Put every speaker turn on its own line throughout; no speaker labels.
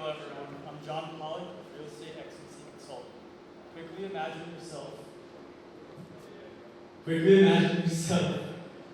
Hello everyone, I'm John Pollock with Real Estate REXC Consulting. Quickly imagine yourself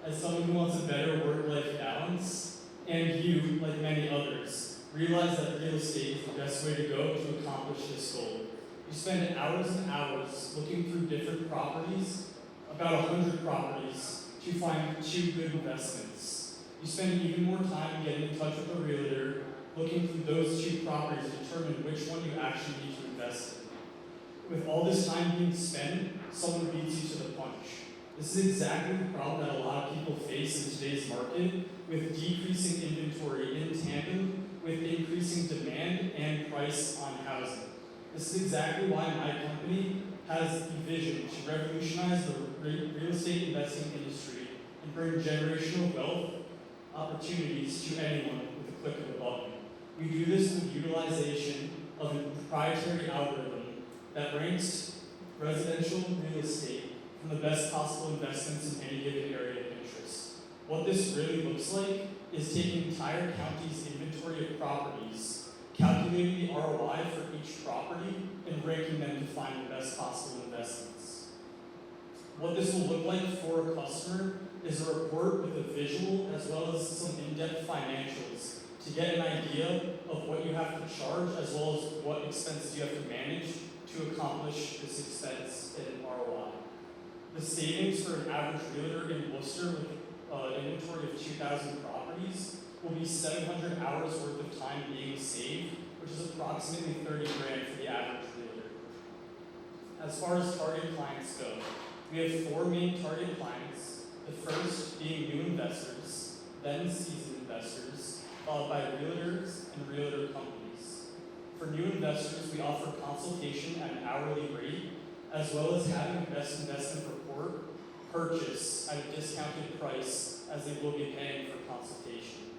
as someone who wants a better work-life balance, and you, like many others, realize that real estate is the best way to go to accomplish this goal. You spend hours and hours looking through different properties, about 100 properties, to find 2 good investments. You spend even more time getting in touch with a realtor, looking through those 2 properties to determine which one you actually need to invest in. With all this time being spent, someone beats you to the punch. This is exactly the problem that a lot of people face in today's market, with decreasing inventory in tandem with increasing demand and price on housing. This is exactly why my company has the vision to revolutionize the real estate investing industry and bring generational wealth opportunities to anyone with a click of a button. We do this with utilization of a proprietary algorithm that ranks residential real estate from the best possible investments in any given area of interest. What this really looks like is taking entire counties' inventory of properties, calculating the ROI for each property, and ranking them to find the best possible investments. What this will look like for a customer is a report with a visual as well as some in-depth financials to get an idea of what you have to charge as well as what expenses you have to manage to accomplish this expense and ROI. The savings for an average realtor in Worcester with an inventory of 2,000 properties will be 700 hours worth of time being saved, which is approximately 30 grand for the average realtor. As far as target clients go, we have 4 main target clients, the first being new investors, then seasoned investors, followed by realtors and realtor companies. For new investors, we offer consultation at an hourly rate, as well as having a best investment report purchase at a discounted price as they will be paying for consultation.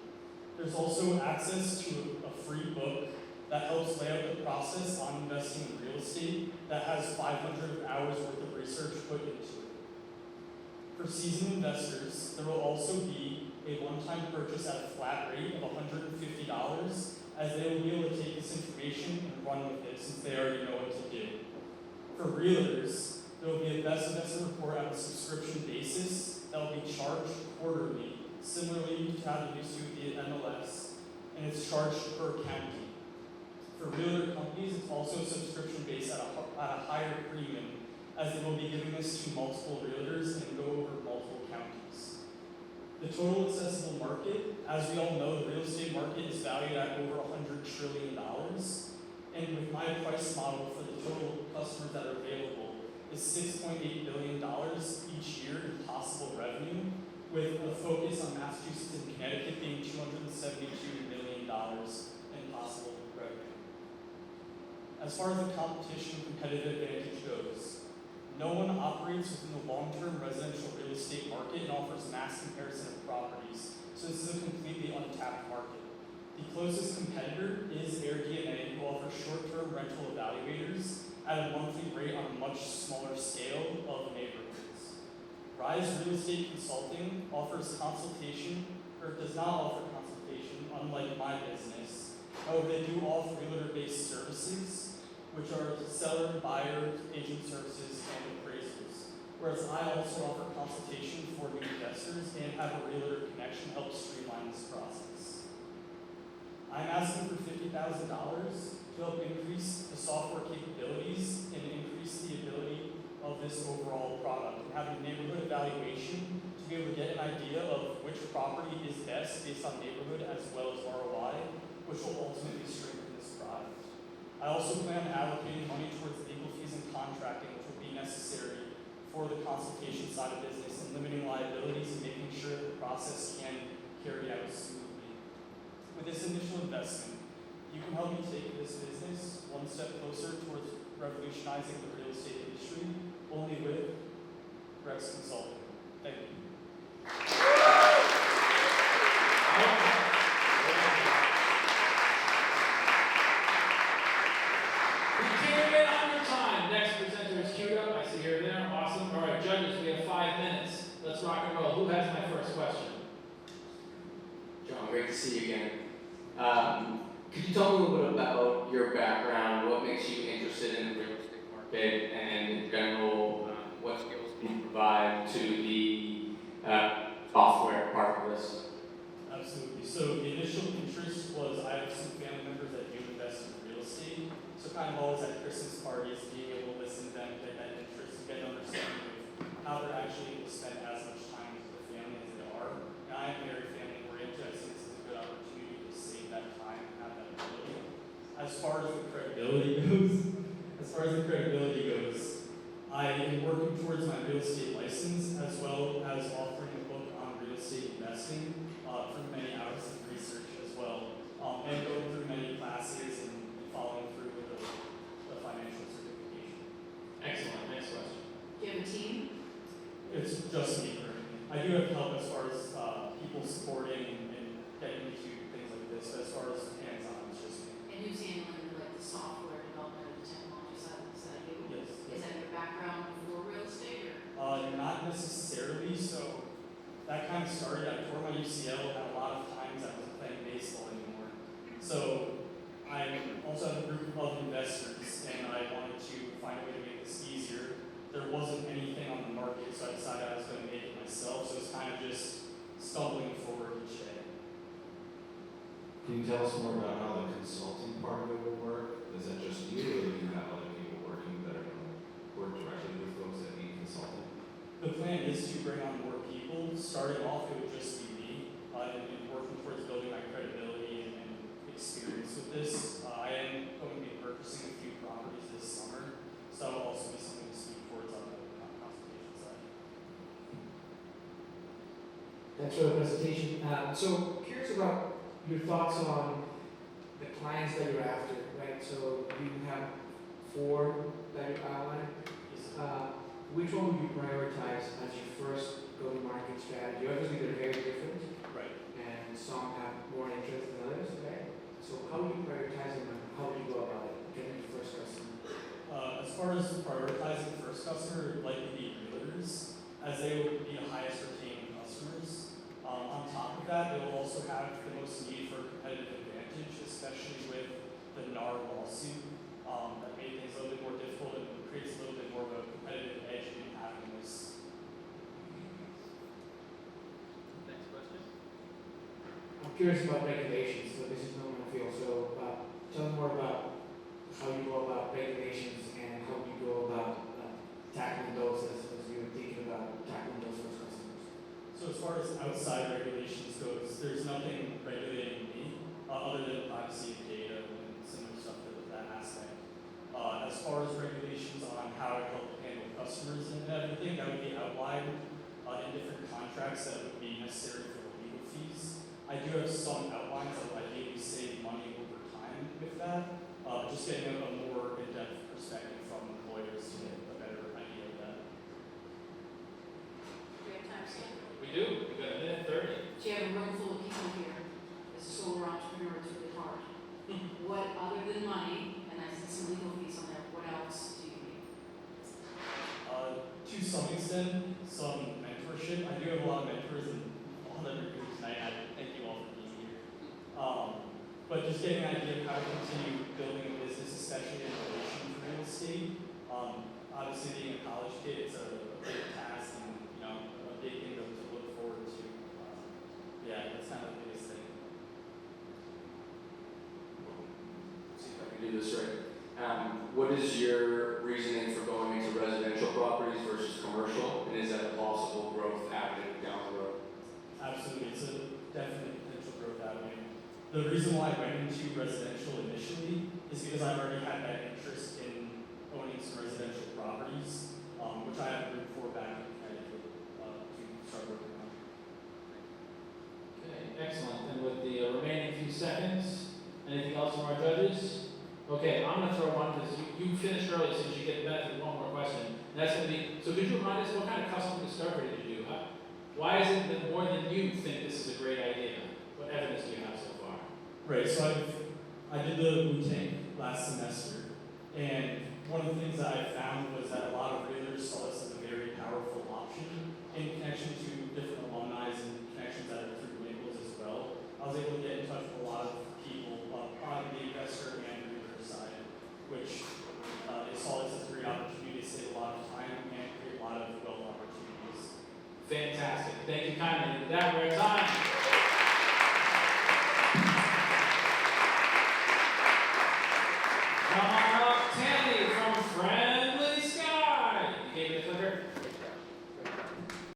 There's also access to a free book that helps lay out the process on investing in real estate that has 500 hours worth of research put into it. For seasoned investors, there will also be a one-time purchase at a flat rate of $150, as they will be able to take this information and run with it since they already know what to do. For realtors, there will be a best investment report on a subscription basis that will be charged quarterly, similarly to how they used to with the MLS, and it's charged per county. For realtor companies, it's also subscription-based at a higher premium, as they will be giving this to multiple realtors and go over multiple counties. The total accessible market, as we all know, the real estate market is valued at over $100 trillion, and with my price model for the total customers that are available is $6.8 billion each year in possible revenue, with a focus on Massachusetts and Connecticut being $272 million in possible revenue. As far as the competition and competitive advantage goes, no one operates within the long-term residential real estate market and offers mass comparison of properties, so this is a completely untapped market. The closest competitor is Airbnb, who offers short-term rental evaluators at a monthly rate on a much smaller scale of neighborhoods. Rise Real Estate Consulting offers consultation, or does not offer consultation, unlike my business. However, they do offer realtor-based services, which are seller, buyer, agent services, and appraisals. Whereas I also offer consultation for new investors and have a realtor connection to help streamline this process. I'm asking for $50,000 to help increase the software capabilities and increase the ability of this overall product, and have a neighborhood evaluation to be able to get an idea of which property is best based on neighborhood as well as ROI, which will ultimately strengthen this product. I also plan on allocating money towards legal fees and contracting, which will be necessary for the consultation side of business, and limiting liabilities and making sure that the process can carry out smoothly. With this initial investment, you can help me take this business one step closer towards revolutionizing the real estate industry, only with REXC Consulting. Thank you.
Rock and roll. Who has my first question?
John, great to see you again.
Could you tell me a little bit about your background, what makes you interested in the real estate market, and in general, what skills can you provide to the software part of this?
Absolutely. So the initial interest was I have some family members that do invest in real estate. So kind of always at Christmas parties, being able to listen to them, get that interest, and get an understanding of how they're actually able to spend as much time with their family as they are. And I am very family oriented. I think this is a good opportunity to save that time and have that ability. As far as the credibility goes, I am working towards my real estate license as well as offering a book on real estate investing through many hours of research as well, and going through many classes and following through with the financial certification.
Excellent. Next question.
Do you have a team?
It's just me currently. I do have help as far as people supporting and getting me to things like this, but as far as hands-on, it's just me.
And who's handling like the software development and the technology side? Is that you?
Yes.
Is that your background before real estate or?
Not necessarily. So that kind of started. I tore my UCL. Had a lot of times I wasn't playing baseball anymore. So I also have a group of investors, and I wanted to find a way to make this easier. There wasn't anything on the market, so I decided I was going to make it myself. So it's kind of just stumbling forward each day.
Can you tell us more about how the consulting part of it will work? Is that just you, or do you have other people working that are going to work directly with folks that need consulting?
The plan is to bring on more people. Starting off, it would just be me, and working towards building my credibility and experience with this. I am going to be purchasing a few properties this summer, so that'll also be something to speak towards on the consultation side.
Thanks for the presentation. So curious about your thoughts on the clients that you're after, right? So you have 4 that you outlined. Which one would you prioritize as your first go-to-market strategy? Obviously, they're very different,
Right.
and some have more interest than others, right? So how would you prioritize them, and how would you go about it, getting the first customer?
As far as prioritizing the first customer, it would likely be realtors, as they would be the highest retaining customers. On top of that, they will also have the most need for competitive advantage, especially with the NAR lawsuit. That made things a little bit more difficult and creates a little bit more of a competitive edge in having this.
Next question.
I'm curious about regulations, so this is not my field. So tell me more about how you go about regulations and how you go about tackling those as you're thinking about tackling those first customers.
So as far as outside regulations goes, there's nothing regulating me other than privacy of data and similar stuff to that aspect. As far as regulations on how to help handle customers and everything, that would be outlined in different contracts that would be necessary for the legal fees. I do have some outlines that would ideally save money over time with that. Just getting a more in-depth perspective from lawyers to get a better idea of that.
Do you have time, Sam?
We do. We've got a minute 30.
Do you have a room full of people here? As a solar entrepreneur, it's really hard. What, other than money, and I see some legal fees on there, what else do you need?
To some extent, some mentorship. I do have a lot of mentors and all that are here tonight. I thank you all for being here. But just getting an idea of how to continue building a business, especially in relation to real estate. Obviously, being a college kid, it's a big task and a big thing to look forward to. Yeah, that's kind of the biggest thing.
See if I can do this right. What is your reasoning for going into residential properties versus commercial, and is that a possible growth avenue down the road?
Absolutely, it's a definite potential growth avenue. The reason why I went into residential initially is because I already had that interest in owning some residential properties, which I have a group for back in Connecticut to start working on.
Okay, excellent. And with the remaining few seconds, anything else from our judges? Okay, I'm going to throw one because you finished early, so you get the benefit of one more question. And that's going to be, so could you remind us what kind of customer discovery did you do? Why is it that more than you think this is a great idea? What evidence do you have so far?
Right, so I did the Wu-Tang last semester, and one of the things that I found was that a lot of realtors saw this as a very powerful option in connection to different alumni and connections that are through labels as well. I was able to get in touch with a lot of people, on the investor and realtor side, which they saw this as a great opportunity to save a lot of time and create a lot of wealth opportunities.
Fantastic. Thank you kindly. With that, we're at time.